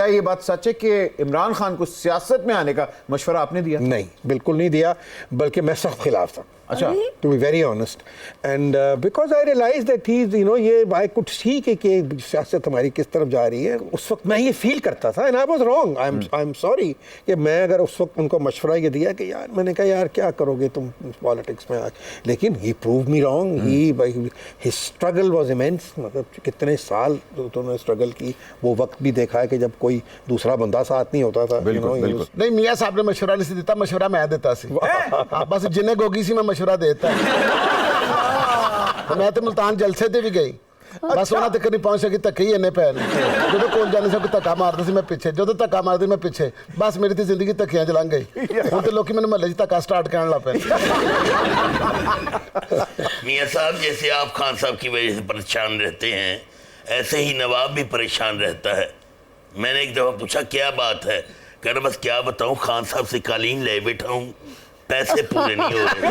ये बात सच है कि इमरान खान को सियासत में आने का मशवरा आपने दिया? नहीं, बिल्कुल नहीं दिया, बल्कि मैं सख्त खिलाफ था। अच्छा, to be very honest, and because I realise that he you know ये आई कुड सी कि सियासत हमारी किस तरफ जा रही है। उस वक्त मैं ये फील करता था, and I was wrong, I am sorry कि मैं अगर उस वक्त उनको मशवरा ये दिया कि यार, मैंने कहा यार क्या करोगे तुम पॉलिटिक्स में आज, लेकिन he prove me wrong. He struggle was immense, मतलब कितने साल उन्होंने स्ट्रगल की, वो वक्त भी देखा है कि जब कोई दूसरा बंदा साथ नहीं होता था। बिल्कुल, बिल्कुल। नहीं, मियाँ साहब ने मशवरा नहीं देता, मशवरा मैं देता सी। बस जिन्हें गोगी सी मैं मशवरा देता मैं तो मुल्तान जलसे ते भी गई, बस ਉਹਨਾਂ ਤੱਕ ਨਹੀਂ ਪਹੁੰਚ ਸਕੀ, ਧੱਕੇ ਹੀ ਇੰਨੇ ਪੈ ਨੇ। ਜਦੋਂ ਕੋਲ ਜਾਣੇ ਸਭ ਧੱਕਾ ਮਾਰਦਾ ਸੀ ਮੈਂ ਪਿੱਛੇ, ਜਦੋਂ ਧੱਕਾ ਮਾਰਦੀ ਮੈਂ ਪਿੱਛੇ, ਬਸ ਮੇਰੀ ਤੇ ਜ਼ਿੰਦਗੀ ਧੱਕਿਆਂ ਚ ਲੰਘ ਗਈ। ਹੁਣ ਤੇ ਲੋਕੀ ਮੈਨੂੰ ਮਹੱਲੇ 'ਚ ਧੱਕਾ ਸਟਾਰਟ ਕਰਨ ਲੱਗ ਪਏ। मियाँ साहब, जैसे आप खान साहब की वजह से परेशान रहते हैं, ऐसे ही नवाब भी परेशान रहता है। मैंने एक दफ़ा पूछा क्या बात है, कह रहा बस क्या बताऊँ, खान साहब से कालीन ले बैठा हूँ, पैसे पूरे नहीं हो रहे।